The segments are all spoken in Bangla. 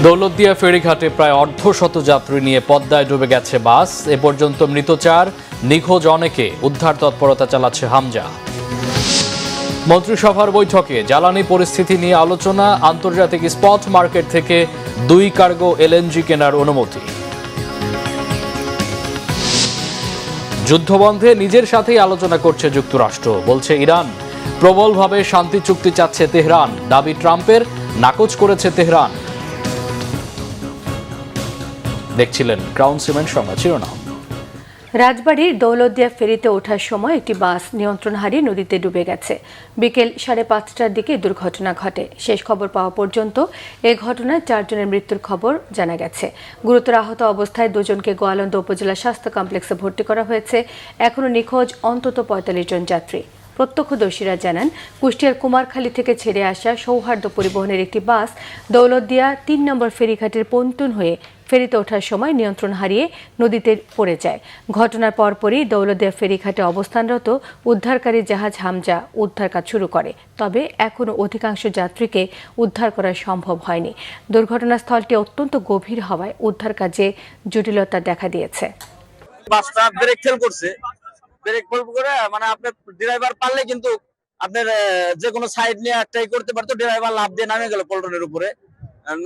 দৌলতদিয়া ফেরিঘাটে প্রায় অর্ধশত যাত্রী নিয়ে পদ্মায় ডুবে গেছে বাস। এ পর্যন্ত মৃত 4, নিখোঁজ অনেকে। উদ্ধার তৎপরতা চালাচ্ছে হামজা। মন্ত্রিসভার বৈঠকে জ্বালানি পরিস্থিতি নিয়ে আলোচনা। আন্তর্জাতিক স্পট মার্কেট থেকে 2 কার্গো এলএনজি কেনার অনুমতি। যুদ্ধবন্ধে নিজের সাথেই আলোচনা করছে যুক্তরাষ্ট্র, বলছে ইরান। প্রবলভাবে শান্তি চুক্তি চাচ্ছে তেহরান। দাবি ট্রাম্পের, নাকচ করেছে তেহরান। দেখছিলেন ক্রাউন সিমেন্ট সংবাদ শিরোনাম। রাজবাড়ীর দৌলতদিয়া ফেরিতে ওঠার সময় একটি বাস নিয়ন্ত্রণ হারিয়ে নদীতে ডুবে গেছে। বিকেল 5:30টার দিকে দুর্ঘটনা ঘটে। শেষ খবর পাওয়া পর্যন্ত এ ঘটনায় 4 জনের মৃত্যুর খবর জানা গেছে। গুরুতর আহত অবস্থায় 2 জনকে গোয়ালন্দ উপজেলা স্বাস্থ্য কমপ্লেক্সে ভর্তি করা হয়েছে। এখনও নিখোঁজ অন্তত 45 জন যাত্রী। প্রত্যক্ষদর্শীরা জানান, কুষ্টিয়ার কুমারখালী থেকে ছেড়ে আসা সৌহার্দ্য পরিবহনের একটি বাস দৌলতদিয়া 3 নম্বর ফেরিঘাটের পন্টুন হয়ে ফেরিতে ওঠার সময় নিয়ন্ত্রণ হারিয়ে নদীতে পড়ে যায়। ঘটনার পরপরই দৌলতদিয়া ফেরিঘাটে অবস্থানরত উদ্ধারকারী জাহাজ হামজা উদ্ধার কাজ শুরু করে। তবে এখনও অধিকাংশ যাত্রীকে উদ্ধার করা সম্ভব হয়নি। দুর্ঘটনাস্থলটি অত্যন্ত গভীর হওয়ায় উদ্ধার কাজে জটিলতা দেখা দিয়েছে। বাসটা ব্রেক ফেল করছে। ব্রেক ফেল করে মানে আপনার ড্রাইভার পারলে কিন্তু আপনার যে কোনো সাইড নিয়ে ট্রাই করতে পারতো। ড্রাইভার লাফ দিয়ে নামে গেল পল্টনের উপরে।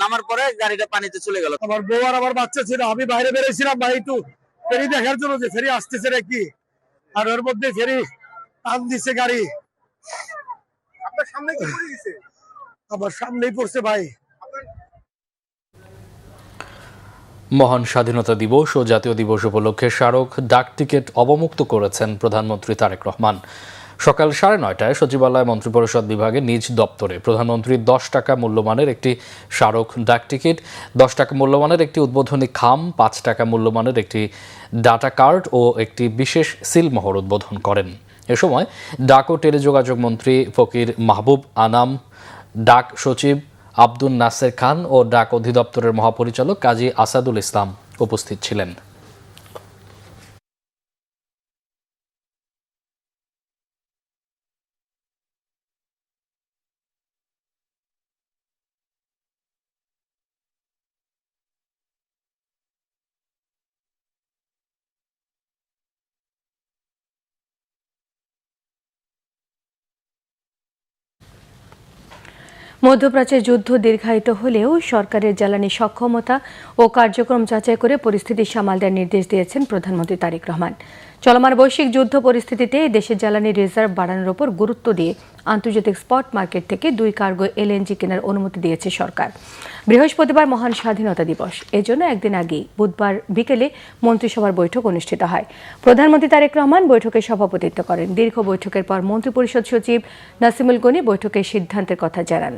নামার পরে গাড়িটা পানিতে চলে গেল। আমার বউ আর আমার বাচ্চা ছিল, আমি বাইরে বেরিয়েছিলাম ভাই একটু ফেরি দেখার জন্য যে ফেরি আসতেছে নাকি, আর ওর মধ্যে ফেরি টান দিচ্ছে গাড়ি। আপনার সামনে কি পড়ে গেছে? আমার সামনেই পড়ছে ভাই। মহান স্বাধীনতা দিবস ও জাতীয় দিবস উপলক্ষে স্মারক ডাক টিকিট অবমুক্ত করেছেন প্রধানমন্ত্রী তারেক রহমান। সকাল 9:30টায় সচিবালয় মন্ত্রিপরিষদ বিভাগে নিজ দপ্তরে প্রধানমন্ত্রী 10 টাকা মূল্যমানের একটি স্মারক ডাক টিকিট, 10 টাকা মূল্যমানের একটি উদ্বোধনী খাম, 5 টাকা মূল্যমানের একটি ডাটা কার্ড ও একটি বিশেষ সিলমোহর উদ্বোধন করেন। এ সময় ডাক ও টেলিযোগাযোগ মন্ত্রী ফকির মাহবুব আনাম, ডাক সচিব আব্দুল নাসের খান ও ডাক অধিদপ্তরের মহাপরিচালক কাজী আসাদুল ইসলাম উপস্থিত ছিলেন। মধ্যপ্রাচ্যের যুদ্ধ দীর্ঘায়িত হলেও সরকারের জ্বালানি সক্ষমতা ও কার্যক্রম যাচাই করে পরিস্থিতি সামাল দেওয়ার নির্দেশ দিয়েছেন প্রধানমন্ত্রী তারেক রহমান। চলমান বৈশ্বিক যুদ্ধ পরিস্থিতিতে দেশের জ্বালানি রিজার্ভ বাড়ানোর উপর গুরুত্ব দিয়ে আন্তর্জাতিক স্পট মার্কেট থেকে 2 কার্গো এলএনজি কেনার অনুমতি দিয়েছে সরকার। বৃহস্পতিবার মহান স্বাধীনতা দিবস, এজন্য একদিন আগেই বুধবার বিকেলে মন্ত্রিসভার বৈঠক অনুষ্ঠিত হয়। প্রধানমন্ত্রী তারেক রহমান বৈঠকে সভাপতিত্ব করেন। দীর্ঘ বৈঠকের পর মন্ত্রিপরিষদ সচিব নাসিমুল গনি বৈঠকের সিদ্ধান্তের কথা জানান।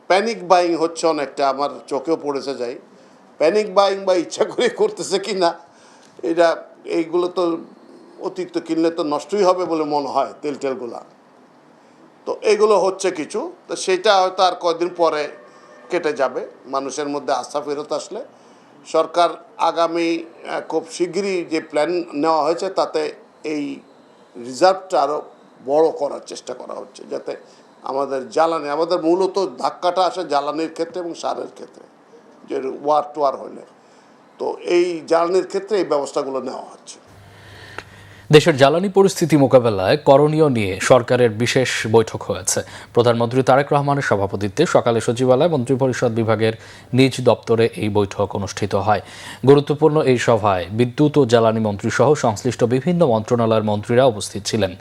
প্যানিক বাইং হচ্ছে অনেকটা, আমার চোখেও পড়েছে যাই। প্যানিক বাইং বা ইচ্ছা করে করতেছে কি না, এইগুলো তো অতিরিক্ত কিনলে তো নষ্টই হবে বলে মনে হয়, তেলগুলা। তো এগুলো হচ্ছে কিছু, তো সেটা হয়তো আর কয়েকদিন পরে কেটে যাবে। মানুষের মধ্যে আস্থা ফেরত আসলে সরকার আগামী খুব শিগগিরই যে প্ল্যান নেওয়া হয়েছে তাতে এই রিজার্ভটা আরও বড় করার চেষ্টা করা হচ্ছে, যাতে আমাদের জ্বালানি, আমাদের মূলত ধাক্কাটা আসে জ্বালানির ক্ষেত্রে এবং সারের ক্ষেত্রে, যে ওয়ার টু ওয়ার হলে। তো এই জ্বালানির ক্ষেত্রে এই ব্যবস্থাগুলো নেওয়া হচ্ছে। দেশের জ্বালানি পরিস্থিতি মোকাবেলায় করণীয় নিয়ে সরকারের বিশেষ বৈঠক হয়েছে। প্রধানমন্ত্রী তারেক রহমানের সভাপতিত্বে সকালে সচিবালয় মন্ত্রিপরিষদ বিভাগের নিজ দপ্তরে এই বৈঠক অনুষ্ঠিত হয়। গুরুত্বপূর্ণ এই সভায় বিদ্যুৎ ও জ্বালানি মন্ত্রী সহ সংশ্লিষ্ট বিভিন্ন মন্ত্রণালয়ের মন্ত্রীরা উপস্থিত ছিলেন।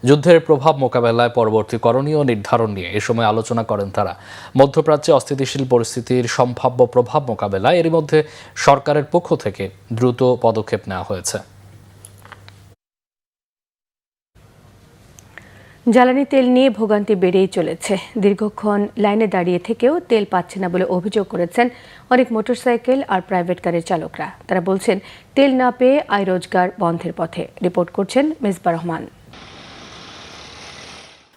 যুদ্ধের প্রভাব মোকাবেলায় পরবর্তী করণীয় নির্ধারণ নিয়ে এ সময় আলোচনা করেন তারা। মধ্যপ্রাচ্যে অস্থিতিশীল পরিস্থিতির সম্ভাব্য প্রভাব মোকাবেলায় এরই মধ্যে সরকারের পক্ষ থেকে দ্রুত পদক্ষেপ নেওয়া হয়েছে। জ্বালানি তেল নিয়ে ভোগান্তি বেড়েই চলেছে। দীর্ঘক্ষণ লাইনে দাঁড়িয়ে থেকেও তেল পাচ্ছে না বলে অভিযোগ করেছেন অনেক মোটরসাইকেল আর প্রাইভেট কারের চালকরা। তারা বলছেন, তেল না পেয়ে আয় রোজগার বন্ধের পথে। রিপোর্ট করছেন মেজবা রহমান।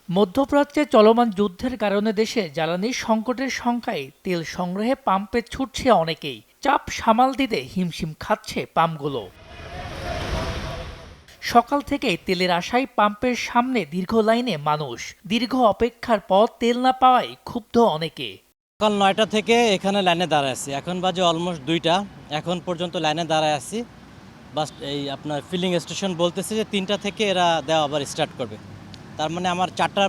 মধ্যপ্রাচ্যে চলমান যুদ্ধের কারণে দেশে জ্বালানির সংকটের সংখ্যায় তেল সংগ্রহে পাম্পে ছুটছে অনেকেই। চাপ সামাল দিতে হিমশিম খাচ্ছে পাম্পগুলো। সকাল থেকেই তেলের আশায় পাম্পের সামনে দীর্ঘ লাইনে মানুষ। দীর্ঘ অপেক্ষার পর তেল না পাওয়ায় ক্ষুব্ধ অনেকে। সকাল 9টা থেকে এখানে লাইনে দাঁড়ায় আছি, এখন বাজে অলমোস্ট 2টা, এখন পর্যন্ত লাইনে দাঁড়ায় আছি। বাস এই আপনার ফিলিং স্টেশন বলতেছে যে 3টা থেকে এরা দেওয়া আবার স্টার্ট করবে, তার মানে আমার 4টা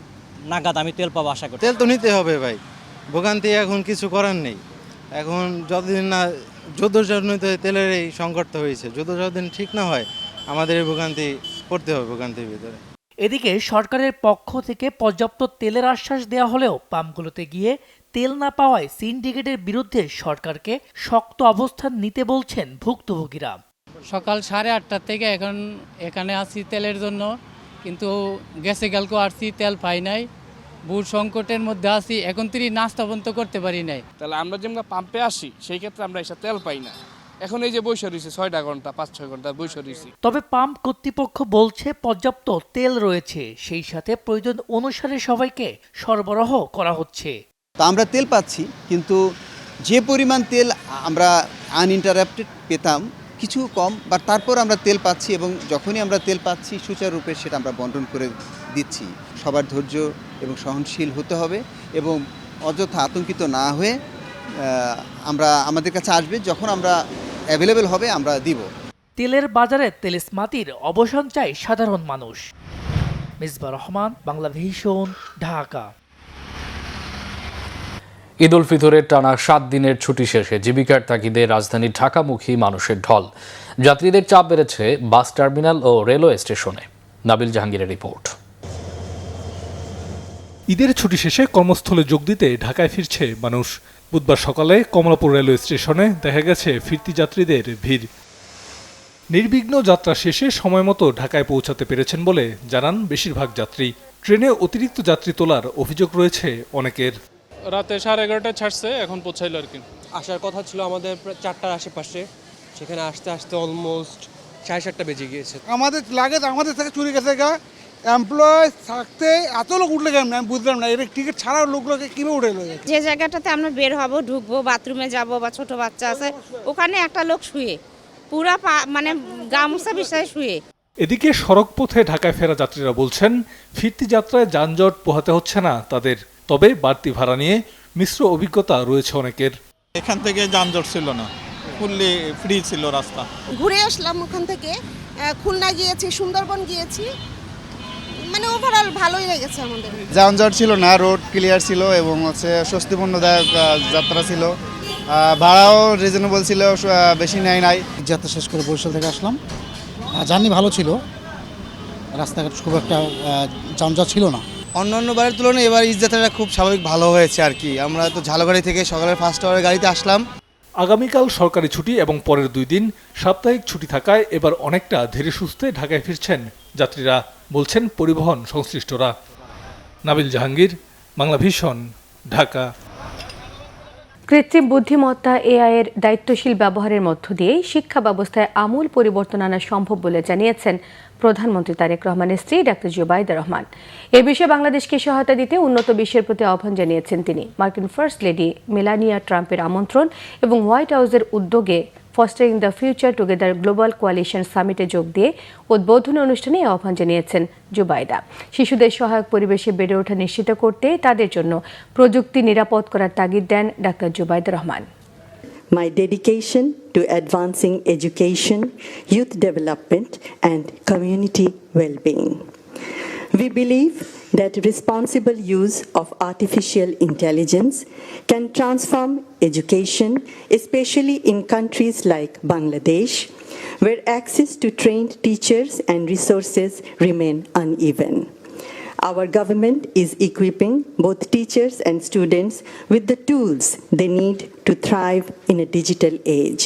নাগাদ আমি তেল পাবো আশা করি। তেল তো নিতে হবে ভাই, ভোগান্তি এখন কিছু করার নেই। এখন যতদিন না যুদ্ধজনিত তেলের এই সংকট তো হয়েছে, যতদিন ঠিক না হয় আমাদের এই ভোগান্তি পড়তে হবে ভোগান্তির ভিতরে। এদিকে সরকারের পক্ষ থেকে পর্যাপ্ত তেলের আশ্বাস দেওয়া হলেও পাম্পগুলোতে গিয়ে তেল না পাওয়ায় সিন্ডিকেটের বিরুদ্ধে সরকারকে শক্ত অবস্থান নিতে বলছেন ভুক্তভোগীরা। সকাল 8:30 থেকে এখন এখানে আসি তেলের জন্য, কিন্তু গেছে কালকে আসছি তেল পাই নাই, বুট সংকটের মধ্যে আসি, এখন তিনি নাস্তা বন্ধ করতে পারি নাই। তাহলে আমরা যেমন পাম্পে আসি সেই ক্ষেত্রে আমরা এসে তেল পাই না, এখন এই যে বৈশা রয়েছে 6টা ঘন্টা 5-6 ঘন্টা বৈশা রয়েছে। তবে পাম্প কর্তৃপক্ষ বলছে পর্যাপ্ত তেল রয়েছে, সেই সাথে প্রয়োজন অনুসারে সবাইকে সরবরাহ করা হচ্ছে। তা আমরা তেল পাচ্ছি, কিন্তু যে পরিমাণ তেল আমরা আনইন্টারাপ্টেড পেতাম কিছু কম, বা তারপর আমরা তেল পাচ্ছি এবং যখনই আমরা তেল পাচ্ছি সুচারুরূপে সেটা আমরা বন্টন করে দিচ্ছি। সবার ধৈর্য এবং সহনশীল হতে হবে এবং অযথা আতঙ্কিত না হয়ে আমরা আমাদের কাছে আসবে, যখন আমরা অ্যাভেলেবেল হবে আমরা দিব। তেলের বাজারে তেলেসমাতির অবসান চাই সাধারণ মানুষ। মিসবাহ রহমান, বাংলা ভিশন, ঢাকা। ঈদ উল ফিতরের টানা 7 দিনের ছুটি শেষে জীবিকার তাগিদে রাজধানী ঢাকামুখী মানুষের ঢল। যাত্রীদের চাপ বেড়েছে বাস টার্মিনাল ও রেলওয়ে স্টেশনে। নাবিল জাহাঙ্গীরের রিপোর্ট। ঈদের ছুটি শেষে কর্মস্থলে যোগ দিতে ঢাকায় ফিরছে মানুষ। বুধবার সকালে কমলাপুর রেলওয়ে স্টেশনে দেখা গেছে ফিরতি যাত্রীদের ভিড়। নির্বিঘ্ন যাত্রা শেষে সময়মতো ঢাকায় পৌঁছাতে পেরেছেন বলে জানান বেশিরভাগ যাত্রী। ট্রেনে অতিরিক্ত যাত্রী তোলার অভিযোগ রয়েছে অনেকের। রাতে 11:30 ছাড়ছে, এখন পৌঁছাইলো আর কি। আসার কথা ছিল আমাদের 4টার আশেপাশে, সেখানে আসতে আসতে অলমোস্ট 7:30 বেজে গিয়েছে। আমাদের লাগে আমাদের থেকে চুরি গেছে গা, এমপ্লয় থাকতে এত লোক উঠলে কেমন আমি বুঝলাম না। এর টিকিট ছাড়া লোকগুলোকে কীভাবে উঠে গেছে? যে জায়গাটাতে আমরা বের হব, ঢুকবো, বাথরুমে যাব বা ছোট বাচ্চা আছে, ওখানে একটা লোক শুয়ে পুরা মানে গামছা বিছায় শুয়ে। এদিকে সড়ক পথে ঢাকায় ফেরা যাত্রীরা বলছেন ফিরতি যাত্রায় যানজট পোহাতে হচ্ছে না তাদের, তবে বাড়তি ভাড়া নিয়ে মিশ্র অভিজ্ঞতা রয়েছে অনেকের। এখান থেকে যানজট ছিল না, ফুললি ফ্রি ছিল রাস্তা। ঘুরে আসলাম ওখান থেকে, খুলনা গিয়েছি, সুন্দরবন গিয়েছি, মানে ওভারঅল ভালোই লেগেছে আমাদের। যানজট ছিল না, রোড ক্লিয়ার ছিল এবং স্বস্তিপূর্ণদায়ক যাত্রা ছিল। ভাড়াও রিজনেবল ছিল, বেশি নেয় নাই। যাত্রা শেষ করে বরিশাল থেকে আসলাম, জার্নি ভালো ছিল, রাস্তাঘাট খুব একটা যানজট ছিল না। অন্যান্য বারের তুলনায় এবার ঈদ যাত্রাটা খুব স্বাভাবিক ভালো হয়েছে আর কি। আমরা তো ঝালগাড়ি থেকে সকালের 1st আওয়ারের গাড়িতে আসলাম। আগামীকাল সরকারি ছুটি এবং পরের 2 দিন সাপ্তাহিক ছুটি থাকায় এবার অনেকটা ধীরে সুস্থে ঢাকায় ফিরছেন যাত্রীরা, বলছেন পরিবহন সংশ্লিষ্টরা। নাবিল জাহাঙ্গীর, বাংলা ভিশন, ঢাকা। কৃত্রিম বুদ্ধিমত্তা এআই এর দায়িত্বশীল ব্যবহারের মধ্য দিয়ে শিক্ষা ব্যবস্থায় আমূল পরিবর্তন আনা সম্ভব বলে জানিয়েছেন প্রধানমন্ত্রী তারেক রহমানের স্ত্রী ডাক্তার জুবাইদা রহমান। এ বিষয়ে বাংলাদেশকে সহায়তা দিতে উন্নত বিশ্বের প্রতি আহ্বান জানিয়েছেন তিনি। মার্কিন ফার্স্ট লেডি মেলানিয়া ট্রাম্পের আমন্ত্রণ এবং হোয়াইট হাউসের উদ্যোগে fostering the future together global coalition সামিটে যোগ দিয়ে উদ্বোধনী অনুষ্ঠানে এই আহ্বান জানিয়েছেন জুবাইদা। শিশুদের সহায়ক পরিবেশে বেড়ে ওঠা নিশ্চিত করতে তাদের জন্য প্রযুক্তি নিরাপদ করার তাগিদ দেন doctor Jubaida Rahman. My dedication to advancing education, youth development and community well-being. We believe that responsible use of artificial intelligence can transform education, especially in countries like Bangladesh, where access to trained teachers and resources remain uneven. Our government is equipping both teachers and students with the tools they need to thrive in a digital age.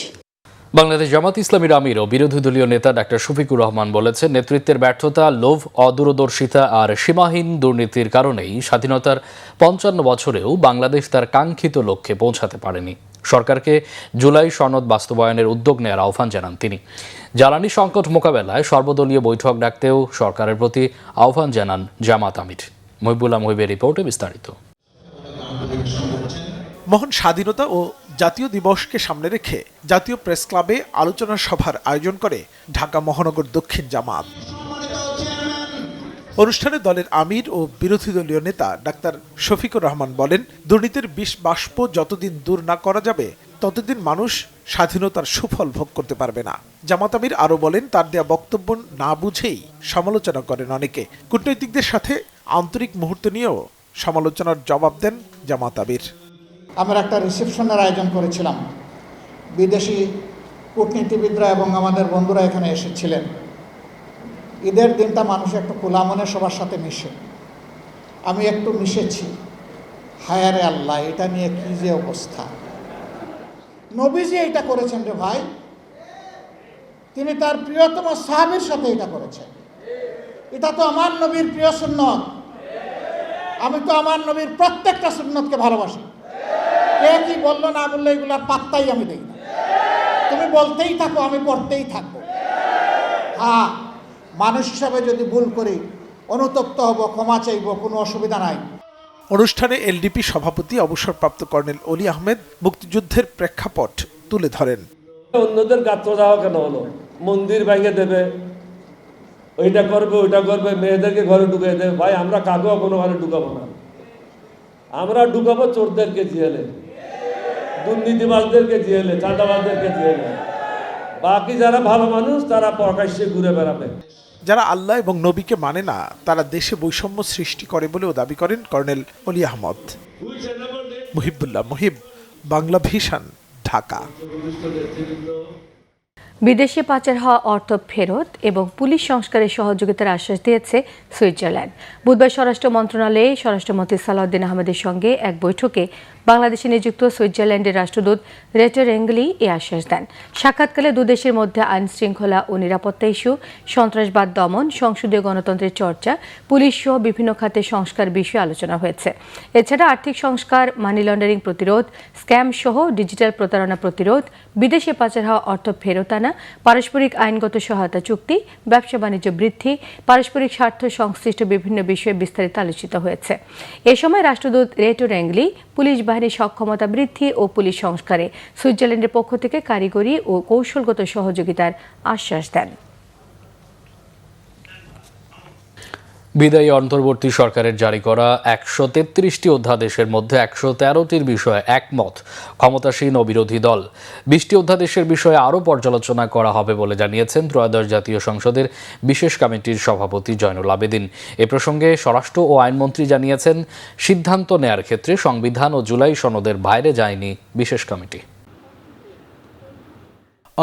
Bangladesh Jamaat ইসলামীর আমির ও বিরোধী দলীয় নেতা ডাক্তার শফিকুর রহমান বলেছেন, নেতৃত্বের ব্যর্থতা, লোভ, অদূরদর্শিতা আর সীমাহীন দুর্নীতির কারণেই স্বাধীনতার 55 বছরেও বাংলাদেশ তার কাঙ্ক্ষিত লক্ষ্যে পৌঁছাতে পারেনি। সরকারকে জুলাই সনদ বাস্তবায়নের উদ্যোগ নেওয়ার আহ্বান জানান তিনি। জ্বালানি সংকট মোকাবেলায় সর্বদলীয় বৈঠক ডাকতেও সরকারের প্রতি আহ্বান জানান জামাত আমির। মহিবুল্লাহ মহিবের রিপোর্টে বিস্তারিত। মহান স্বাধীনতা ও জাতীয় দিবসকে সামনে রেখে জাতীয় প্রেস ক্লাবে আলোচনা সভার আয়োজন করে ঢাকা মহানগর দক্ষিণ জামাত। অনুষ্ঠানে দলের আমির ও বিরোধী দলীয় নেতা ডাক্তার শফিকুর রহমান বলেন, দুর্নীতির বিষ বাষ্প যতদিন দূর না করা যাবে ততদিন মানুষ স্বাধীনতার সুফল ভোগ করতে পারবে না। জামাত আমির আরও বলেন, তার দেয়া বক্তব্য না বুঝেই সমালোচনা করেন অনেকে। কূটনৈতিকদের সাথে আন্তরিক মুহূর্ত নিয়েও সমালোচনার জবাব দেন জামাত আমির। আমরা একটা রিসেপশনের আয়োজন করেছিলাম, বিদেশি কূটনীতিবিদরা এবং আমাদের বন্ধুরা এখানে এসেছিলেন। ঈদের দিনটা মানুষ একটু খোলা মনে সবার সাথে মিশে, আমি একটু মিশেছি। হায়ারে আল্লাহ, এটা নিয়ে কী যে অবস্থা! নবীজি এটা করেছেন রে ভাই, তিনি তার প্রিয়তম সাহাবীর সাথে এটা করেছেন। এটা তো আমার নবীর প্রিয় সুন্নত, আমি তো আমার নবীর প্রত্যেকটা সুন্নতকে ভালোবাসি। কে কি বললো না বললো এগুলার পাত্তাই আমি দিই না। তুমি বলতেই থাকো, আমি পড়তেই থাকবো। হ্যাঁ, মানুষ হিসাবে যদি ভুল করি অনুতপ্ত হব, ক্ষমা চাইব, কোনো অসুবিধা নাই। অনুষ্ঠানে এলডিপি সভাপতি অবসরপ্রাপ্ত কর্নেল অলি আহমেদ মুক্তিযুদ্ধের প্রেক্ষাপট তুলে ধরেন। অন্যদের গাত্র দেওয়া কেন হলো? মন্দির ভেঙে দেবে, ওইটা করবে ওইটা করবে, মেয়েদেরকে ঘরে ঢুকিয়ে দেবে। ভাই, আমরা কাকেও কোনো ঘরে ঢুকাবো না, আমরা ঢুকাবো চোরদেরকে জেলে, দুর্নীতিবাজদেরকে জেলে, চাঁদাবাজদেরকে জেলে। বাকি যারা ভালো মানুষ তারা প্রকাশ্যে ঘুরে বেড়াবে। যারা আল্লাহ এবং নবীকে মানে না তারা দেশে বৈষম্য সৃষ্টি করে বলেও দাবি করেন কর্নেল অলি আহমদ। মুহিবুল্লাহ মুহিব, বাংলা ভিশন, ঢাকা। বিদেশে পাচার হওয়া অর্থ ফেরত এবং পুলিশ সংস্কারের সহযোগিতার আশ্বাস দিয়েছে সুইজারল্যান্ড। বুধবার স্বরাষ্ট্র মন্ত্রণালয়ে স্বরাষ্ট্রমন্ত্রী সালাউদ্দিন আহমেদের সঙ্গে এক বৈঠকে বাংলাদেশে নিযুক্ত সুইজারল্যান্ডের রাষ্ট্রদূত রেটার এঙ্গলি এ আশ্বাস দেন। সাক্ষাৎকালে দুদেশের মধ্যে আইন শৃঙ্খলা ও নিরাপত্তা ইস্যু, সন্ত্রাসবাদ দমন, সংসদীয় গণতন্ত্রের চর্চা, পুলিশ সহ বিভিন্ন খাতে সংস্কার বিষয়ে আলোচনা হয়েছে। এছাড়া আর্থিক সংস্কার, মানি লন্ডারিং প্রতিরোধ, স্ক্যাম সহ ডিজিটাল প্রতারণা প্রতিরোধ, বিদেশে পাচার হওয়া অর্থ ফেরত আনা, পারস্পরিক আইনগত সহায়তা চুক্তি, ব্যবসা বাণিজ্য বৃদ্ধি, পারস্পরিক স্বার্থ সংশ্লিষ্ট বিভিন্ন বিষয়ে বিস্তারিত আলোচিত হয়েছে। এ সময় রাষ্ট্রদূত রেটার এঙ্গলি পুলিশ বাহিনীর সক্ষমতা বৃদ্ধি ও পুলিশ সংস্কারে সুইজারল্যান্ডের পক্ষ থেকে কারিগরি ও কৌশলগত সহযোগিতার আশ্বাস দেন। বিদায়ী অন্তর্বর্তী সরকারের জারি করা ১৩৩টি অধ্যাদেশের মধ্যে ১১৩টির বিষয়ে একমত ক্ষমতাসীন ও বিরোধী দল। ২০টি অধ্যাদেশের বিষয়ে আরও পর্যালোচনা করা হবে বলে জানিয়েছেন ত্রয়োদশ জাতীয় সংসদের বিশেষ কমিটির সভাপতি জয়নুল আবেদিন। এ প্রসঙ্গে স্বরাষ্ট্র ও আইনমন্ত্রী জানিয়েছেন, সিদ্ধান্ত নেয়ার ক্ষেত্রে সংবিধান ও জুলাই সনদের বাইরে যায়নি বিশেষ কমিটি।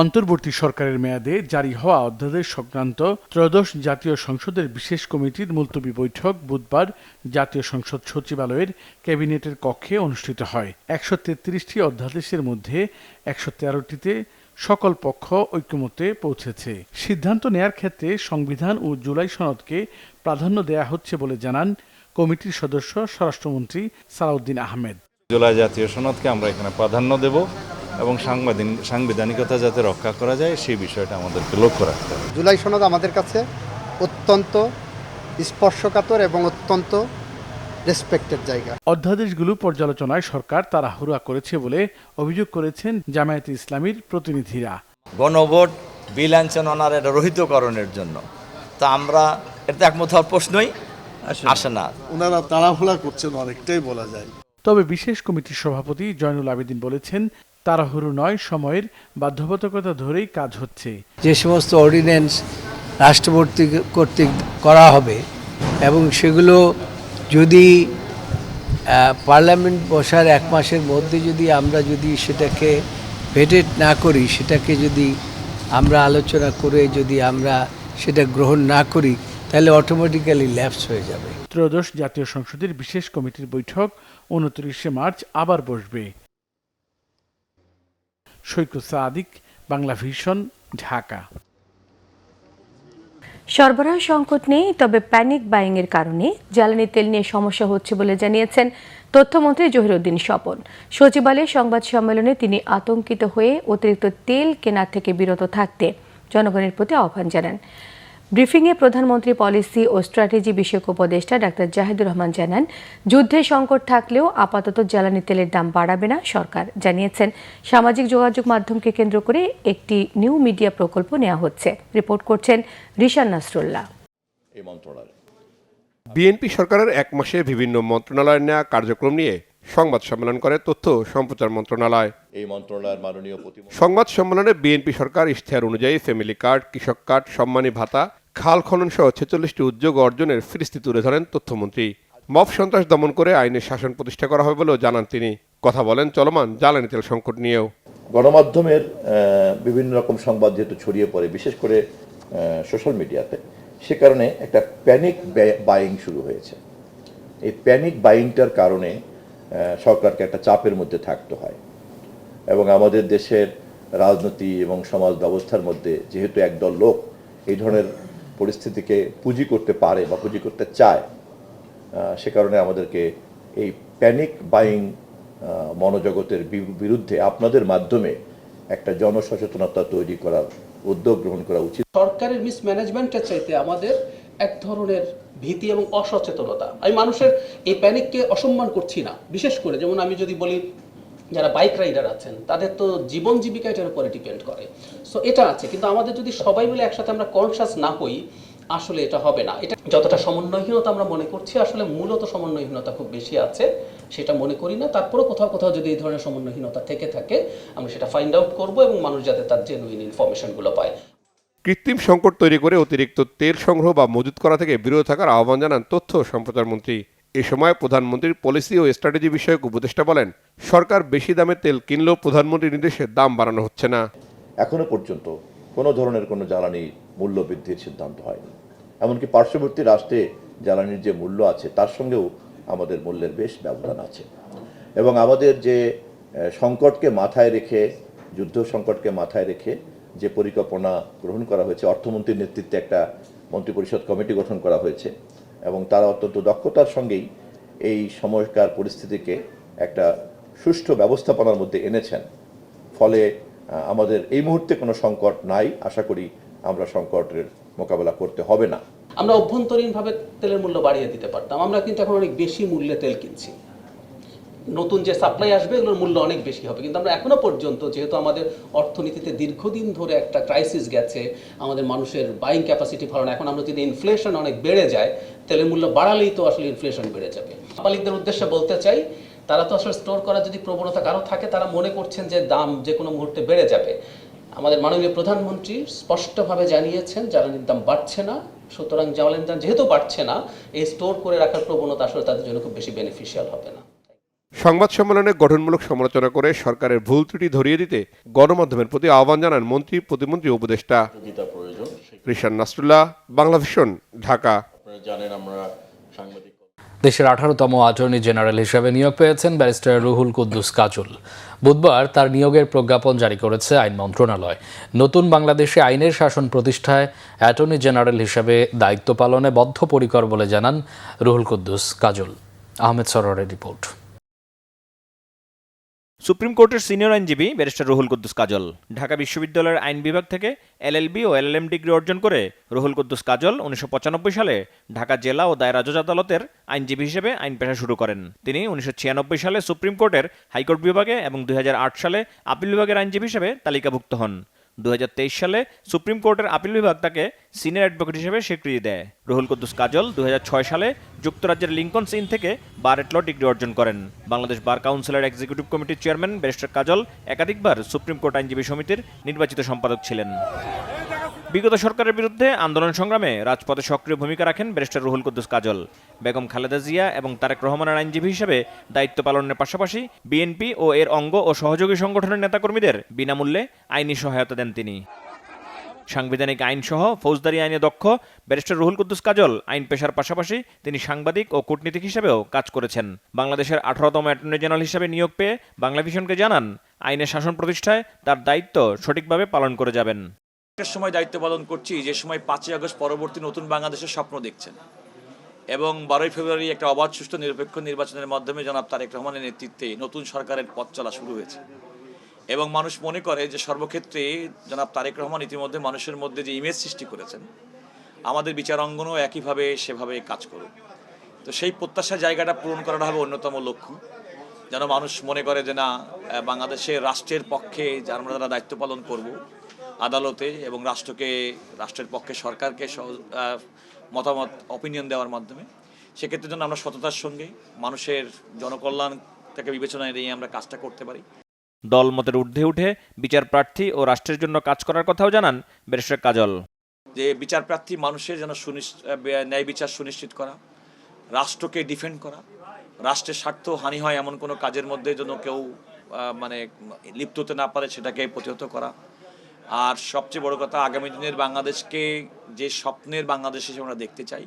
অন্তর্বর্তী সরকারের মেয়াদে জারি হওয়া অধ্যাদেশ সংক্রান্ত ত্রয়োদশ জাতীয় সংসদের বিশেষ কমিটির মুলতবি বৈঠক বুধবার জাতীয় সংসদ সচিবালয়ের ক্যাবিনেটের কক্ষে অনুষ্ঠিত হয়। ১৩৩টি অধ্যাদেশের মধ্যে ১১৩টিতে সকল পক্ষ ঐক্যমত্যে পৌঁছেছে। সিদ্ধান্ত নেয়ার ক্ষেত্রে সংবিধান ও জুলাই সনদকে প্রাধান্য দেয়া হচ্ছে বলে জানান কমিটির সদস্য স্বরাষ্ট্রমন্ত্রী সালাউদ্দিন আহমেদ। জুলাই জাতীয় সনদকে আমরা এখানে প্রাধান্য দেব এবং সাংবিধানিকতা যাতে রক্ষা করা যায় সেই বিষয়টা আমাদেরকে লক্ষ্য রাখতে হবে। জুলাই সনদ আমাদের কাছে অত্যন্ত স্পর্শকাতর এবং অত্যন্ত রেসপেক্টেড জায়গা। অধ্যাদেশগুলো পর্যালোচনায় সরকার তাড়াহুড়া করেছে বলে অভিযোগ করেছেন জামায়াতে ইসলামীর প্রতিনিধিরা। গণভোট বিল আনছেন ওনার এটা রহিতকরণের জন্য, তা আমরা এটা একমত হওয়ার প্রশ্নই আসে না। ওনারা তাড়াহুড়া করছেন অনেকটাই বলা যায়। তবে বিশেষ কমিটির সভাপতি জয়নুল আবেদিন বলেছেন, তাড়াহুড়ো নয়, সময়ের বাধ্যবাধকতা ধরেই কাজ হচ্ছে। যে সমস্ত অর্ডিন্যান্স রাষ্ট্রপতি কর্তৃক করা হবে এবং সেগুলো যদি পার্লামেন্ট বসার ১ মাসের মধ্যে আমরা যদি সেটাকে ভেটেট না করি, সেটাকে যদি আমরা আলোচনা করে যদি আমরা সেটা গ্রহণ না করি, তাহলে অটোমেটিক্যালি ল্যাপস হয়ে যাবে। ত্রয়োদশ জাতীয় সংসদের বিশেষ কমিটির বৈঠক ২৯শে মার্চ আবার বসবে। সৈকত সাদিক, বাংলা ভিশন, ঢাকা। সরবরাহ সংকট নেই, তবে প্যানিক বাইং এর কারণে জ্বালানি তেল নিয়ে সমস্যা হচ্ছে বলে জানিয়েছেন তথ্যমন্ত্রী জহিরুদ্দিন স্বপন। সচিবালয়ে সংবাদ সম্মেলনে তিনি আতঙ্কিত হয়ে অতিরিক্ত তেল কেনা থেকে বিরত থাকতে জনগণের প্রতি আহ্বান জানান। ব্রিফিংয়ে প্রধানমন্ত্রী পলিসি ও স্ট্র্যাটেজি বিষয়ক উপদেষ্টা ডাক্তার জাহিদুর রহমান জানান, যুদ্ধের সংকট থাকলেও আপাতত জ্বালানি তেলের দাম বাড়াবে না সরকার। জানিয়েছেন, সামাজিক যোগাযোগ মাধ্যমকে কেন্দ্র করে একটি নিউ মিডিয়া প্রকল্প নেওয়া হচ্ছে। রিপোর্ট করছেন রিশান নাসরুল্লাহ। এই মন্ত্রণালয় বিএনপি সরকারের এক মাসে বিভিন্ন মন্ত্রণালয়ের নেওয়া কার্যক্রম নিয়ে সংবাদ সম্মেলন করে তথ্য সম্প্রচার মন্ত্রণালয়। এই মন্ত্রণালয়ের মাননীয় সংবাদ সম্মেলনে বিএনপি সরকার ইশতেহার অনুযায়ী ফ্যামিলি কার্ড, কৃষক কার্ড, সম্মানী ভাতা, খাল খনন সহ 46টি উদ্যোগ অর্জনের ফিরিস্তি তুলে ধরেন তথ্যমন্ত্রী। মব সন্ত্রাস দমন করে আইনের শাসন প্রতিষ্ঠা করা হবে বলেও জানান তিনি। কথা বলেন চলমান জ্বালানি তেল সংকট নিয়েও। গণমাধ্যমের বিভিন্ন রকম সংবাদ যেহেতু ছড়িয়ে পড়ে, বিশেষ করে সোশ্যাল মিডিয়াতে, সে কারণে একটা প্যানিক বাইং শুরু হয়েছে। এই প্যানিক বাইংটার কারণে সরকারকে একটা চাপের মধ্যে থাকতে হয় এবং আমাদের দেশের রাজনীতি এবং সমাজ ব্যবস্থার মধ্যে যেহেতু একদল লোক এই ধরনের পরিস্থিতিকে পুঁজি করতে পারে বা পুঁজি করতে চায়, সে কারণে আমাদেরকে এই প্যানিক বাইং মনোজগতের বিরুদ্ধে আপনাদের মাধ্যমে একটা জনসচেতনতা তৈরি করার উদ্যোগ গ্রহণ করা উচিত। সরকারের মিসম্যানেজমেন্টের চাইতে আমাদের এক ধরনের ভীতি এবং অসচেতনতা। আমি মানুষের এই প্যানিককে অসম্মান করছি না। বিশেষ করে যেমন আমি যদি বলি, যারা বাইক রাইডার আছেন তাদের তো জীবন জীবিকা এটার উপরে ডিপেন্ড করে। সো এটা আছে, কিন্তু আমাদের যদি সবাই মিলে একসাথে আমরা কনসাস না হই, আসলে এটা হবে না। এটা যতটা সমন্বয়হীনতা আমরা মনে করছি, আসলে মূলত সমন্বয়হীনতা খুব বেশি আছে সেটা মনে করি না। তারপরেও কোথাও কোথাও যদি এই ধরনের সমন্বয়হীনতা থেকে থাকে, আমরা সেটা ফাইন্ড আউট করবো এবং মানুষ যাতে তার জেনুইন ইনফরমেশনগুলো পায়। কৃত্রিম সংকট তৈরি করে অতিরিক্ত তেল সংগ্রহ বা মজুত করা থেকে বিরত থাকার আহ্বান জানান তথ্য সম্প্রচার মন্ত্রী। এ সময় প্রধানমন্ত্রীর পলিসি ও স্ট্র্যাটেজি বিষয়ক উপদেষ্টা বলেন, সরকার বেশি দামে তেল কিনলেও প্রধানমন্ত্রীর নির্দেশে দাম বাড়ানো হচ্ছে না। এখনো পর্যন্ত কোনো ধরনের কোনো জ্বালানি মূল্য বৃদ্ধির সিদ্ধান্ত হয়নি। এমনকি পার্শ্ববর্তী রাষ্ট্রে জ্বালানির যে মূল্য আছে তার সঙ্গেও আমাদের মূল্যের বেশ ব্যবধান আছে এবং আমাদের যে সংকটকে মাথায় রেখে, যুদ্ধ সংকটকে মাথায় রেখে যে পরিকল্পনা গ্রহণ করা হয়েছে, অর্থমন্ত্রীর নেতৃত্বে একটা মন্ত্রিপরিষদ কমিটি গঠন করা হয়েছে এবং তারা অত্যন্ত দক্ষতার সঙ্গেই এই সময়কার পরিস্থিতিকে একটা সুষ্ঠু ব্যবস্থাপনার মধ্যে এনেছেন। ফলে আমাদের এই মুহূর্তে কোনো সংকট নাই। আশা করি আমরা সংকটের মোকাবেলা করতে হবে না। আমরা অভ্যন্তরীণভাবে তেলের মূল্য বাড়িয়ে দিতে পারতাম, আমরা কিন্তু এখন অনেক বেশি মূল্যে তেল কিনছি। নতুন যে সাপ্লাই আসবে এগুলোর মূল্য অনেক বেশি হবে, কিন্তু আমরা এখনো পর্যন্ত যেহেতু আমাদের অর্থনীতিতে দীর্ঘদিন ধরে একটা ক্রাইসিস গেছে, আমাদের মানুষের বাইং ক্যাপাসিটি ভালো না। এখন আমরা যদি ইনফ্লেশন অনেক বেড়ে যায়, তেলের মূল্য বাড়ালেই তো আসলে ইনফ্লেশন বেড়ে যাবে। মালিকদের উদ্দেশ্যে বলতে চাই, তারা তো আসলে স্টোর করার যদি প্রবণতা কারো থাকে, তারা মনে করছেন যে দাম যে কোনো মুহূর্তে বেড়ে যাবে। আমাদের মাননীয় প্রধানমন্ত্রী স্পষ্টভাবে জানিয়েছেন জ্বালানির দাম বাড়ছে না, সুতরাং জ্বালানির দাম যেহেতু বাড়ছে না, এই স্টোর করে রাখার প্রবণতা আসলে তাদের জন্য খুব বেশি বেনিফিশিয়াল হবে না। সংবাদ সম্মেলনে গঠনমূলক সমালোচনা করে সরকারের ভুল ত্রুটি ধরিয়ে দিতে গণমাধ্যমের প্রতি আহ্বান জানান মন্ত্রী, প্রতিমন্ত্রী, উপদেষ্টা। রিশান নাসরুল্লাহ, বাংলাভিশন, ঢাকা। দেশের 18তম অ্যাটর্নি জেনারেল হিসেবে নিয়োগ পেয়েছেন ব্যারিস্টার রুহুল কুদ্দুস কাজল। বুধবার তার নিয়োগের প্রজ্ঞাপন জারি করেছে আইন মন্ত্রণালয়। নতুন বাংলাদেশে আইনের শাসন প্রতিষ্ঠায় অ্যাটর্নি জেনারেল হিসেবে দায়িত্ব পালনে বদ্ধপরিকর বলে জানান রুহুল কুদ্দুস কাজল। আহমেদ সরোয়ারের রিপোর্ট। সুপ্রিম কোর্টের সিনিয়র আইনজীবী ব্যারিস্টার রুহুল কুদ্দুস কাজল ঢাকা বিশ্ববিদ্যালয়ের আইন বিভাগ থেকে এলএলবি ও এলএলএম ডিগ্রি অর্জন করে রুহুল কুদ্দুস কাজল 1995 সালে ঢাকা জেলা ও দায়রা জজ আদালতের আইনজীবী হিসেবে আইন পেশা শুরু করেন। তিনি 1996 সালে সুপ্রিম কোর্টের হাইকোর্ট বিভাগে এবং 2008 সালে আপিল বিভাগের আইনজীবী হিসেবে তালিকাভুক্ত হন। 2023 সালে সুপ্রিম কোর্টের আপিল বিভাগ তাকে সিনিয়র অ্যাডভোকেট হিসেবে স্বীকৃতি দেয়। রুহুল কুদ্দুস কাজল 2006 সালে যুক্তরাজ্যের লিঙ্কনস ইন থেকে বারেট ল ডিগ্রি অর্জন করেন। বাংলাদেশ বার কাউন্সিলের এক্সিকিউটিভ কমিটির চেয়ারম্যান ব্যারিস্টার কাজল একাধিকবার সুপ্রিম কোর্ট আইনজীবী সমিতির নির্বাচিত সম্পাদক ছিলেন। বিগত সরকারের বিরুদ্ধে আন্দোলন সংগ্রামে রাজপথে সক্রিয় ভূমিকা রাখেন ব্যারিস্টার রুহুল কুদ্দুস কাজল। বেগম খালেদা জিয়া এবং তারেক রহমানের আইনজীবী হিসেবে দায়িত্ব পালনের পাশাপাশি বিএনপি ও এর অঙ্গ ও সহযোগী সংগঠনের নেতাকর্মীদের বিনামূল্যে আইনি সহায়তা দেন তিনি। সাংবিধানিক আইন সহ ফৌজদারি আইনে দক্ষ ব্যারিস্টার রুহুল কুদ্দুস কাজল আইন পেশার পাশাপাশি তিনি সাংবাদিক ও কূটনীতিক হিসেবেও কাজ করেছেন। বাংলাদেশের 18তম অ্যাটর্নি জেনারেল হিসেবে নিয়োগ পেয়ে বাংলাভিশনকে জানান, আইনের শাসন প্রতিষ্ঠায় তার দায়িত্ব সঠিকভাবে পালন করে যাবেন। সময় দায়িত্ব পালন করছি, যে সময় 5ই আগস্ট পরবর্তী নতুন বাংলাদেশের স্বপ্ন দেখছেন এবং 12ই ফেব্রুয়ারি একটা অবাধ, সুষ্ঠু, নিরপেক্ষ নির্বাচনের মাধ্যমে জনাব তারেক রহমানের নেতৃত্বে নতুন সরকারের পথ চলা শুরু হয়েছে এবং মানুষ মনে করে যে সর্বক্ষেত্রে জনাব তারেক রহমান ইতিমধ্যে মানুষের মধ্যে যে ইমেজ সৃষ্টি করেছেন, আমাদের বিচার অঙ্গনও একইভাবে সেভাবে কাজ করুক। তো সেই প্রত্যাশার জায়গাটা পূরণ করাটা হবে অন্যতম লক্ষ্য, যেন মানুষ মনে করে যে না, বাংলাদেশের রাষ্ট্রের পক্ষে আমরা যারা দায়িত্ব পালন করব আদালতে এবং রাষ্ট্রের পক্ষে সরকারকে মতামত, অপিনিয়ন দেওয়ার মাধ্যমে সেক্ষেত্রে জন্য আমরা সততার সঙ্গে মানুষের জনকল্যাণটাকে বিবেচনায় নিয়ে আমরা কাজটা করতে পারি। দলমতের ঊর্ধ্বে উঠে বিচার প্রার্থী ও রাষ্ট্রের জন্য কাজ করার কথাও জানান ব্যারিস্টার কাজল। যে বিচার প্রার্থী মানুষের যেন ন্যায় বিচার সুনিশ্চিত করা, রাষ্ট্রকে ডিফেন্ড করা, রাষ্ট্রের স্বার্থ হানি হয় এমন কোনো কাজের মধ্যে যেন কেউ লিপ্ত হতে না পারে সেটাকে প্রতিহত করা। আর সবচেয়ে বড় কথা, আগামী দিনের বাংলাদেশকে যে স্বপ্নের বাংলাদেশ হিসেবে আমরা দেখতে চাই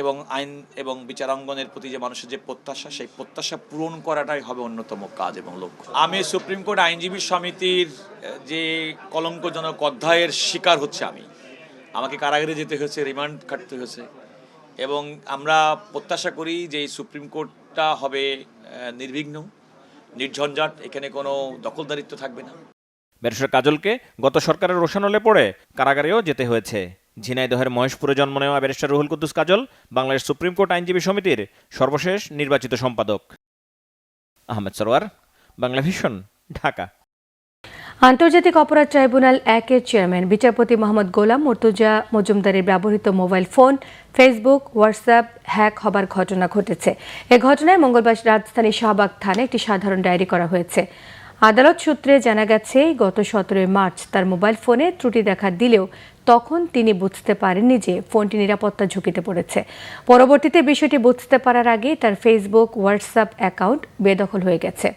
এবং আইন এবং বিচারাঙ্গনের প্রতি যে মানুষের যে প্রত্যাশা, সেই প্রত্যাশা পূরণ করাটাই হবে অন্যতম কাজ এবং লক্ষ্য। আমি সুপ্রিম কোর্ট আইনজীবী সমিতির যে কলঙ্কজনক অধ্যায়ের শিকার হচ্ছে আমাকে কারাগারে যেতে হয়েছে, রিমান্ড কাটতে হয়েছে, এবং আমরা প্রত্যাশা করি যে এই সুপ্রিম কোর্টটা হবে নির্বিঘ্ন, নির্ঝঞ্ঝাট, এখানে কোনো দখলদারিত্ব থাকবে না। ব্যারিস্টার কাজলকে গত সরকারের রোশানলে পড়ে কারাগারেও যেতে হয়েছে। ঝিনাইদহের মহেশপুরে জন্ম নেওয়া ব্যারিস্টার রুহুল কুদ্দুস কাজল বাংলাদেশ সুপ্রিম কোর্ট আইনজীবী সমিতির সর্বশেষ নির্বাচিত সম্পাদক। আহমেদ সরওয়ার, বাংলা ভিশন, ঢাকা। আন্তর্জাতিক অপরাধ ট্রাইব্যুনাল 1-এর চেয়ারম্যান বিচারপতি মোহাম্মদ গোলাম মুর্তজা মজুমদারের ব্যবহৃত mobile phone, Facebook, WhatsApp hack হবার ঘটনা ঘটেছে। এ ঘটনায় মঙ্গলবার রাজধানীর শাহবাগ থানায় একটি সাধারণ ডায়েরি করা হয়েছে। আদালত সূত্রে জানা গেছে, গত 17 মার্চ তার মোবাইল ফোনে ত্রুটি দেখা দিলেও তখন তিনি বুঝতে পারেননি যে ফোনটি নিরাপত্তা ঝুঁকিতে পড়েছে। পরবর্তীতে বিষয়টি বুঝতে পারার আগে তার ফেসবুক, হোয়াটসঅ্যাপ অ্যাকাউন্ট বেদখল হয়ে গেছে।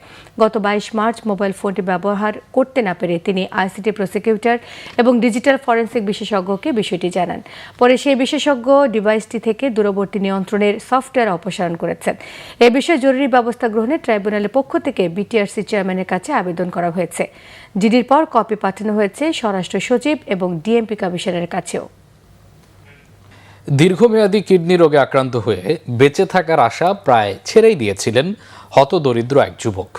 গত 22 মার্চ মোবাইল ফোনটি ব্যবহার করতে না পেরে তিনি আইসিটি প্রসিকিউটর এবং ডিজিটাল ফরেনসিক বিশেষজ্ঞকে বিষয়টি জানান। পরে সেই বিশেষজ্ঞ ডিভাইসটি থেকে দূরবর্তী নিয়ন্ত্রণের সফটওয়্যার অপসারণ করেছেন। এ বিষয়ে জরুরি ব্যবস্থা গ্রহণে ট্রাইব্যুনালের পক্ষ থেকে বিটিআরসি চেয়ারম্যানের কাছে আবেদন করা হয়েছে। জিডির পর কপি পাঠানো হয়েছে স্বরাষ্ট্র সচিব এবং ডিএমপি কমিশনারের কাছেও। দীর্ঘমেয়াদী কিডনি রোগে আক্রান্ত হয়ে বেঁচে থাকার আশা প্রায় ছেড়েই দিয়েছিলেন হতদরিদ্র এক যুবক।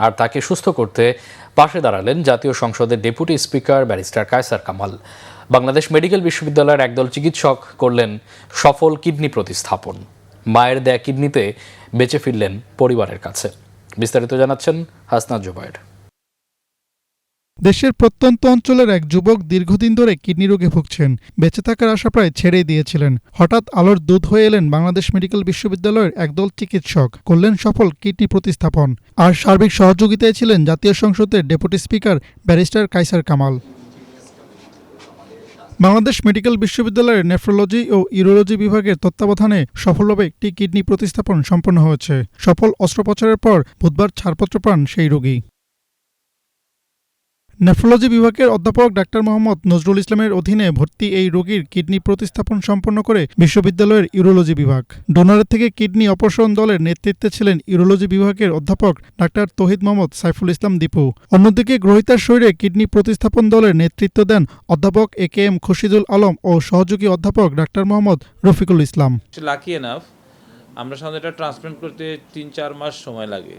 আর তাকে সুস্থ করতে পাশে দাঁড়ালেন জাতীয় সংসদের deputy speaker barrister Kaiser Kamal. Bangladesh medical বিশ্ববিদ্যালয়ের একদল চিকিৎসক করলেন সফল কিডনি প্রতিস্থাপন। মায়ের দেয়া কিডনিতে বেঁচে ফিরলেন পরিবারের কাছে। বিস্তারিত জানাচ্ছেন হাসনাত জুবায়ের। দেশের প্রত্যন্ত অঞ্চলের এক যুবক দীর্ঘদিন ধরে কিডনি রোগে ভুগছেন। বেঁচে থাকার আশা প্রায় ছেড়েই দিয়েছিলেন। হঠাৎ আলোর দূত হয়ে এলেন বাংলাদেশ মেডিকেল বিশ্ববিদ্যালয়ের একদল চিকিৎসক, করলেন সফল কিডনি প্রতিস্থাপন। আর সার্বিক সহযোগিতায় ছিলেন জাতীয় সংসদের deputy speaker barrister Kaiser Kamal. Bangladesh medical বিশ্ববিদ্যালয়ের নেফ্রোলজি ও ইউরোলজি বিভাগের তত্ত্বাবধানে সফলভাবে একটি কিডনি প্রতিস্থাপন সম্পন্ন হয়েছে। সফল অস্ত্রোপচারের পর বুধবার ছাড়পত্র পান সেই রোগী। নেফ্রোলজি বিভাগের অধ্যাপক ডাক্তার মোহাম্মদ নজরুল ইসলামের অধীনে ভর্তি এই রোগীর কিডনি প্রতিস্থাপন সম্পন্ন করে বিশ্ববিদ্যালয়ের ইউরোলজি বিভাগ। ডোনারের থেকে কিডনি অপসারণ দলের নেতৃত্বে ছিলেন ইউরোলজি বিভাগের অধ্যাপক ডাক্তার তৌহিদ মোহাম্মদ সাইফুল ইসলাম দীপু। অন্যদিকে গ্রহীতার শরীরে কিডনি প্রতিস্থাপন দলের নেতৃত্ব দেন অধ্যাপক AKM খুরশিদুল আলম ও সহযোগী অধ্যাপক doctor Mohammad Rafiqul Islam. Lucky enough, আমরা সাধারণত এটা ট্রান্সপ্লান্ট করতে 3-4 মাস সময় লাগে,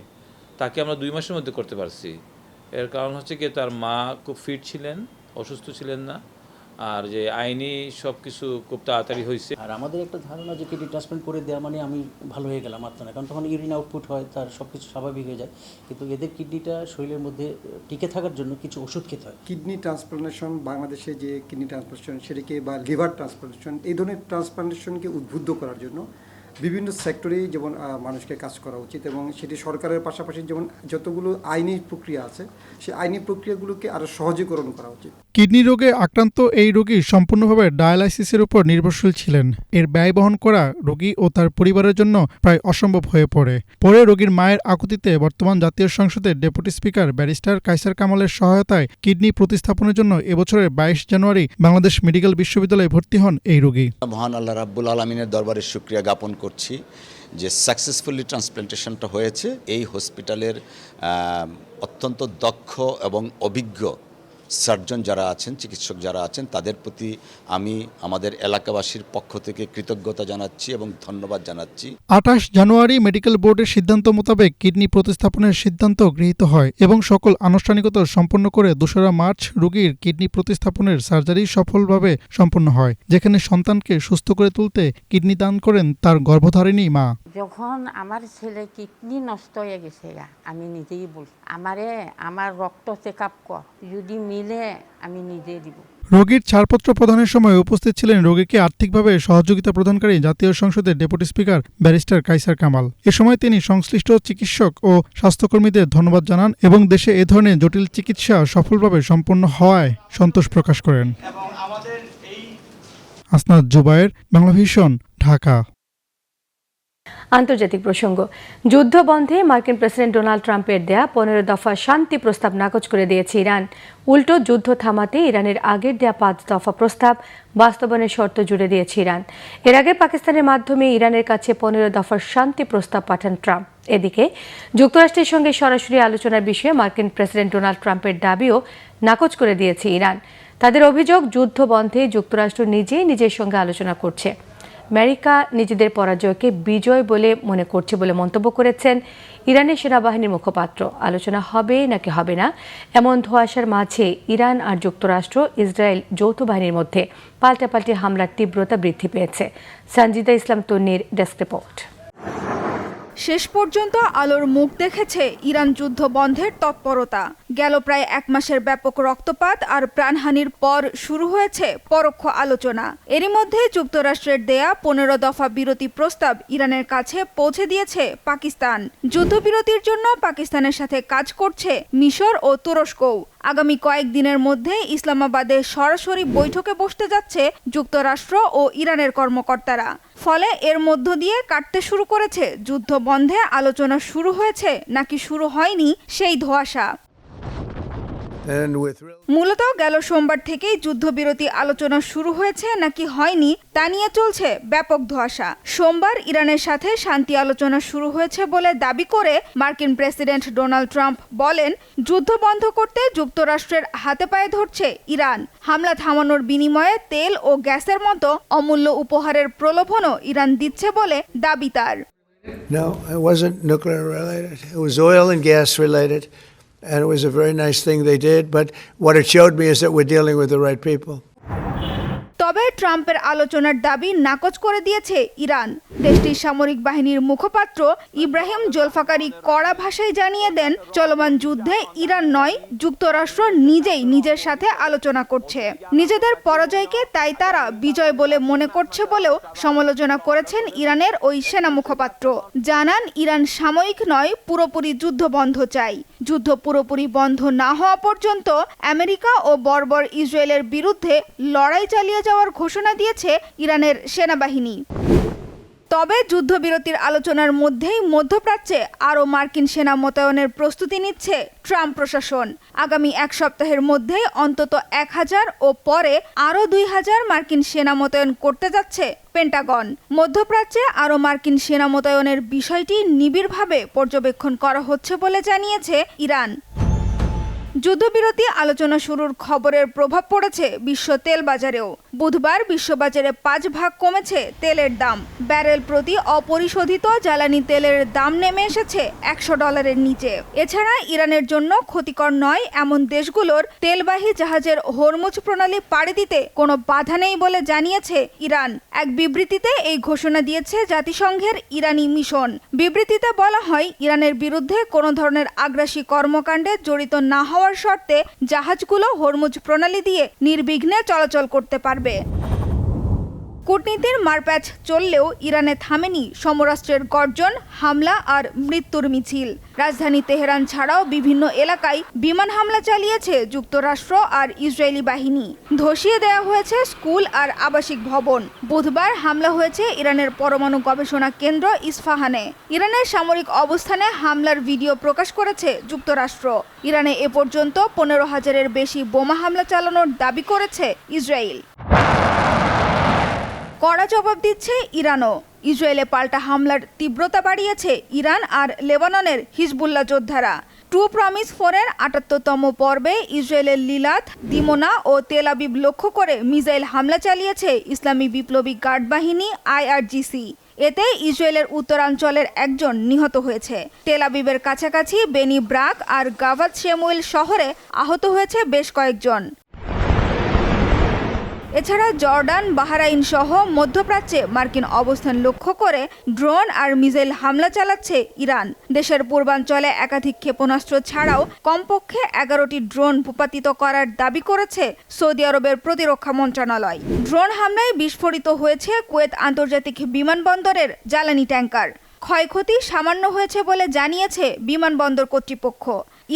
তাকে আমরা 2 মাসের মধ্যে করতে পারছি। এর কারণ হচ্ছে কি, তার মা খুব ফিট ছিলেন, অসুস্থ ছিলেন না, আর যে আইনি সব কিছু খুব তাড়াতাড়ি হয়েছে। আর আমাদের একটা ধারণা যে কিডনি ট্রান্সপ্লান্ট করে দেওয়া মানে আমি ভালো হয়ে গেলাম, আত্মা না, কারণ তখন ইউরিন আউটপুট হয়, তার সব কিছু স্বাভাবিক হয়ে যায়। কিন্তু এদের কিডনিটা শরীরের মধ্যে টিকে থাকার জন্য কিছু ওষুধ খেতে হয়। কিডনি ট্রান্সপ্লান্টেশন, বাংলাদেশে যে কিডনি ট্রান্সপ্লান্টেশন সেটাকে বা লিভার ট্রান্সপ্লান্টেশন, এই ধরনের ট্রান্সপ্লান্টেশনকে উদ্বুদ্ধ করার জন্য বিভিন্ন সেক্টরেই যেমন মানুষকে কাজ করা উচিত, এবং সেটি সরকারের পাশাপাশি যেমন যতগুলো আইনি প্রক্রিয়া আছে সেই আইনি প্রক্রিয়াগুলোকে আরও সহজীকরণ করা উচিত। কিডনি রোগে আক্রান্ত এই রোগী সম্পূর্ণভাবে ডায়ালাইসিসের উপর নির্ভরশীল ছিলেন। এর ব্যয় বহন করা রোগী ও তার পরিবারের জন্য প্রায় অসম্ভব হয়ে পড়ে। পরে রোগীর মায়ের আকুতিতে বর্তমান জাতীয় সংসদের ডেপুটি স্পিকার ব্যারিস্টার কায়সার কামালের সহায়তায় কিডনি প্রতিস্থাপনের জন্য এবছরের 22 জানুয়ারি বাংলাদেশ মেডিকেল বিশ্ববিদ্যালয়ে ভর্তি হন এই রোগী। মহান আল্লাহ রাব্বুল আলামিনের দরবারে শুকরিয়া জ্ঞাপন করছি যে সাকসেসফুলি ট্রান্সপ্লান্টেশনটা হয়েছে। এই হসপিটালের অত্যন্ত দক্ষ এবং অভিজ্ঞ সার্জন যারা আছেন, চিকিৎসক যারা আছেন, তাদের প্রতি আমি আমাদের এলাকাবাসীর পক্ষ থেকে কৃতজ্ঞতা জানাচ্ছি এবং ধন্যবাদ জানাচ্ছি। 28 জানুয়ারি মেডিকেল বোর্ডের সিদ্ধান্ত মোতাবেক কিডনি প্রতিস্থাপনের সিদ্ধান্ত গৃহীত হয় এবং সকল আনুষ্ঠানিকতা সম্পন্ন করে 2 মার্চ রোগীর কিডনি প্রতিস্থাপনের সার্জারি সফলভাবে সম্পন্ন হয়, যেখানে সন্তানকে সুস্থ করে তুলতে কিডনি দান করেন তার গর্ভধারিণী মা। যখন আমার ছেলে কিডনি নষ্ট হয়ে গেছে, আমি নিজেই বলছি আমার রক্ত চেক আপ কর, যদি মিলে আমি নিজে দিব। রোগীর ছাড়পত্র প্রদানের সময় উপস্থিত ছিলেন রোগীকে আর্থিকভাবে সহযোগিতা প্রদানকারী জাতীয় সংসদের deputy speaker barrister Kaiser Kamal. এ সময় তিনি সংশ্লিষ্ট চিকিৎসক ও স্বাস্থ্যকর্মীদের ধন্যবাদ জানান এবং দেশে এ ধরনের জটিল চিকিৎসা সফলভাবে সম্পন্ন হওয়ায় সন্তোষ প্রকাশ করেন। আসনাদ জুবায়ের, বাংলাভিশন, ঢাকা। আন্তর্জাতিক প্রসঙ্গ। যুদ্ধ বন্ধে মার্কিন প্রেসিডেন্ট ডোনাল্ড ট্রাম্পের দেয়া 15 দফা শান্তি প্রস্তাব নাকচ করে দিয়েছে ইরান। উল্টো যুদ্ধ থামাতে ইরানের আগের দেয়া 5 দফা প্রস্তাব বাস্তবায়নের শর্ত জুড়ে দিয়েছে ইরান। এর আগে পাকিস্তানের মাধ্যমে ইরানের কাছে 15 দফার শান্তি প্রস্তাব পাঠান ট্রাম্প। এদিকে যুক্তরাষ্ট্রের সঙ্গে সরাসরি আলোচনার বিষয়ে মার্কিন প্রেসিডেন্ট ডোনাল্ড ট্রাম্পের দাবিও নাকচ করে দিয়েছে ইরান। তাদের অভিযোগ, যুদ্ধ বন্ধে যুক্তরাষ্ট্র নিজেই নিজের সঙ্গে আলোচনা করছে। আমেরিকা নিজেদের পরাজয়কে বিজয় বলে মনে করছে বলে মন্তব্য করেছেন ইরানের সেনাবাহিনীর মুখপাত্র। আলোচনা হবে নাকি হবে না এমন ধোঁয়াশার মাঝে ইরান আর যুক্তরাষ্ট্র ইসরায়েল যৌথ বাহিনীর মধ্যে পাল্টাপাল্টি হামলার তীব্রতা বৃদ্ধি পেয়েছে। সঞ্জিদা ইসলাম তন্নির ডেস্ক রিপোর্ট। শেষ পর্যন্ত আলোর মুখ দেখেছে ইরান যুদ্ধ বন্ধের তৎপরতা। গেল প্রায় 1 মাসের ব্যাপক রক্তপাত আর প্রাণহানির পর শুরু হয়েছে পরোক্ষ আলোচনা। এরই মধ্যে যুক্তরাষ্ট্রের দেয়া 15 দফা বিরতি প্রস্তাব ইরানের কাছে পৌঁছে দিয়েছে পাকিস্তান। যুদ্ধবিরতির জন্য পাকিস্তানের সাথে কাজ করছে মিশর ও তুরস্কও। আগামী কয়েকদিনের মধ্যে ইসলামাবাদে সরাসরি বৈঠকে বসতে যাচ্ছে যুক্তরাষ্ট্র ও ইরানের কর্মকর্তারা। ফলে এর মধ্য দিয়ে কাটতে শুরু করেছে যুদ্ধ বন্ধে আলোচনা শুরু হয়েছে নাকি শুরু হয়নি সেই ধোঁয়াশা। মূলত গেল সোমবার থেকেই যুদ্ধবিরতি আলোচনা শুরু হয়েছে নাকি হয়নি তা নিয়ে চলছে ব্যাপক ধোঁয়াশা। সোমবার ইরানের সাথে শান্তি আলোচনা শুরু হয়েছে বলে দাবি করে মার্কিন প্রেসিডেন্ট ডোনাল্ড ট্রাম্প বলেন, যুদ্ধ বন্ধ করতে যুক্তরাষ্ট্রের হাতে পায়ে ধরছে ইরান। হামলা থামানোর বিনিময়ে তেল ও গ্যাসের মতো অমূল্য উপহারের প্রলোভনও ইরান দিচ্ছে বলে দাবি তার। No, it wasn't nuclear related. It was oil and gas related. And it was a very nice thing they did, but what it showed me is that we're dealing with the right people. তবে ট্রাম্পের আলোচনার দাবি নাকচ করে দিয়েছে ইরান। দেশটির সামরিক বাহিনীর মুখপাত্র ইব্রাহিম জোলফাকারি কড়া ভাষায় জানিয়ে দেন, চলমান যুদ্ধে ইরান নয়, যুক্তরাষ্ট্র নিজেই নিজের সাথে আলোচনা করছে। নিজেদের পরাজয়কে তাই তারা বিজয় বলে মনে করছে বলেও সমালোচনা করেছেন ইরানের ওই সেনা মুখপাত্র। জানান, ইরান সাময়িক নয়, পুরোপুরি যুদ্ধ বন্ধ চাই। যুদ্ধ পুরোপুরি বন্ধ না হওয়া পর্যন্ত আমেরিকা ও বর্বর ইসরায়েলের বিরুদ্ধে লড়াই চালিয়ে যাওয়ার ঘোষণা দিয়েছে ইরানের সেনাবাহিনী। তবে যুদ্ধবিরতির আলোচনার মধ্যেই মধ্যপ্রাচ্যে আরও মার্কিন সেনা মোতায়েনের প্রস্তুতি নিচ্ছে ট্রাম্প প্রশাসন। আগামী 1 সপ্তাহের মধ্যেই অন্তত 1000 ও পরে আরও 2000 মার্কিন সেনা মোতায়েন করতে যাচ্ছে পেন্টাগন। মধ্যপ্রাচ্যে আরও মার্কিন সেনা মোতায়েনের বিষয়টি নিবিড়ভাবে পর্যবেক্ষণ করা হচ্ছে বলে জানিয়েছে ইরান। যুদ্ধবিরতি আলোচনা শুরুর খবরের প্রভাব পড়েছে বিশ্ব তেল বাজারেও। বুধবার বিশ্ববাজারে 5 ভাগ কমেছে তেলের দাম। ব্যারেল প্রতি অপরিশোধিত জ্বালানি তেলের দাম নেমে এসেছে $100 নিচে। এছাড়া ইরানের জন্য ক্ষতিকর নয় এমন দেশগুলোর তেলবাহী জাহাজের হরমুজ প্রণালী পাড়ি দিতে কোনো বাধা নেই বলে জানিয়েছে ইরান। এক বিবৃতিতে এই ঘোষণা দিয়েছে জাতিসংঘের ইরানি মিশন। বিবৃতিতে বলা হয়, ইরানের বিরুদ্ধে কোনো ধরনের আগ্রাসী কর্মকাণ্ডে জড়িত না হওয়ার শর্তে জাহাজগুলো হরমুজ প্রণালী দিয়ে নির্বিঘ্নে চলাচল করতে পারবে। কূটনীতির মারপ্যাচ চললেও ইরানে থামেনি সমরাস্ত্রের গর্জন, হামলা আর মৃত্যুর মিছিল। রাজধানী তেহরান ছাড়াও বিভিন্ন এলাকায় বিমান হামলা চালিয়েছে যুক্তরাষ্ট্র আর ইসরায়েলি বাহিনী। ধসিয়ে দেওয়া হয়েছে স্কুল আর আবাসিক ভবন। বুধবার হামলা হয়েছে ইরানের পরমাণু গবেষণা কেন্দ্র ইস্পাহানে। ইরানের সামরিক অবস্থানে হামলার ভিডিও প্রকাশ করেছে যুক্তরাষ্ট্র। ইরানে এ পর্যন্ত 15,000-এর বেশি বোমা হামলা চালানোর দাবি করেছে ইসরায়েল। কড়া জবাব দিচ্ছে ইরানও। ইসরায়েলে পাল্টা হামলার তীব্রতা বাড়িয়েছে ইরান আর লেবাননের হিজবুল্লাহ যোদ্ধারা। ট্রু প্রমিস 4-এর 78তম পর্বে ইসরায়েলের লিলাত, দিমোনা ও তেল আবিব লক্ষ্য করে মিসাইল হামলা চালিয়েছে ইসলামী বিপ্লবী গার্ড বাহিনী IRGC। এতে ইসরায়েলের উত্তরাঞ্চলের একজন নিহত হয়েছে। তেল আবিবের কাছাকাছি বেনি ব্রাক আর গাভাত শেমুয়েল শহরে আহত হয়েছে বেশ কয়েকজন। এছাড়া জর্ডান, বাহরাইন সহ মধ্যপ্রাচ্যে মার্কিন অবস্থান লক্ষ্য করে ড্রোন আর মিসাইল হামলা চালাচ্ছে ইরান। দেশের পূর্বাঞ্চলে একাধিক ক্ষেপণাস্ত্র ছাড়াও কমপক্ষে 11টি ড্রোন ভূপাতিত করার দাবি করেছে সৌদি আরবের প্রতিরক্ষা মন্ত্রণালয়। ড্রোন হামলায় বিস্ফোরিত হয়েছে কুয়েত আন্তর্জাতিক বিমানবন্দরের জ্বালানি ট্যাঙ্কার। ক্ষয়ক্ষতি সামান্য হয়েছে বলে জানিয়েছে বিমানবন্দর কর্তৃপক্ষ।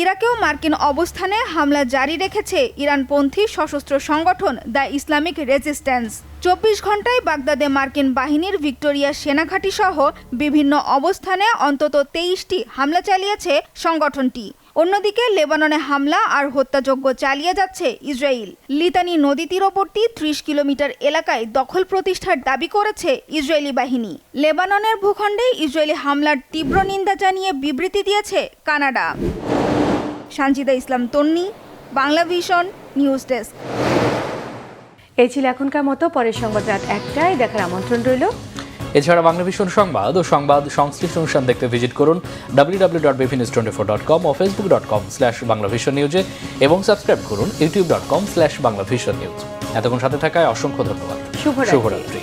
ইরাকেও মার্কিন অবস্থানে হামলা জারি রেখেছে ইরানপন্থী সশস্ত্র সংগঠন দ্য ইসলামিক রেজিস্ট্যান্স। 24 ঘন্টায় বাগদাদে মার্কিন বাহিনীর ভিক্টোরিয়া সেনাঘাঁটি সহ বিভিন্ন অবস্থানে অন্তত 23টি হামলা চালিয়েছে সংগঠনটি। অন্যদিকে লেবাননে হামলা আর হত্যাযজ্ঞ চালিয়ে যাচ্ছে ইসরায়েল। লিতানি নদী তীরবর্তী 30 কিলোমিটার এলাকায় দখল প্রতিষ্ঠার দাবি করেছে ইসরায়েলি বাহিনী। লেবাননের ভূখণ্ডে ইসরায়েলি হামলার তীব্র নিন্দা জানিয়ে বিবৃতি দিয়েছে কানাডা। সানজিদা ইসলাম তন্নি, বাংলা ভিশন নিউজ ডেস্ক। এই ছিল এখনকার মতো। পরের সংবাদ রাত 1টায় দেখার আমন্ত্রণ রইল। এছাড়া বাংলা ভিশন সংবাদ ও সংবাদ সংশ্লিষ্ট অনুষ্ঠান দেখতে ভিজিট করুন www.bvnews24.com ও facebook.com/banglavisionnews এবং সাবস্ক্রাইব করুন youtube.com/banglavisionnews। এতক্ষণ সাথে থাকায় অসংখ্য ধন্যবাদ। শুভরাত্রি।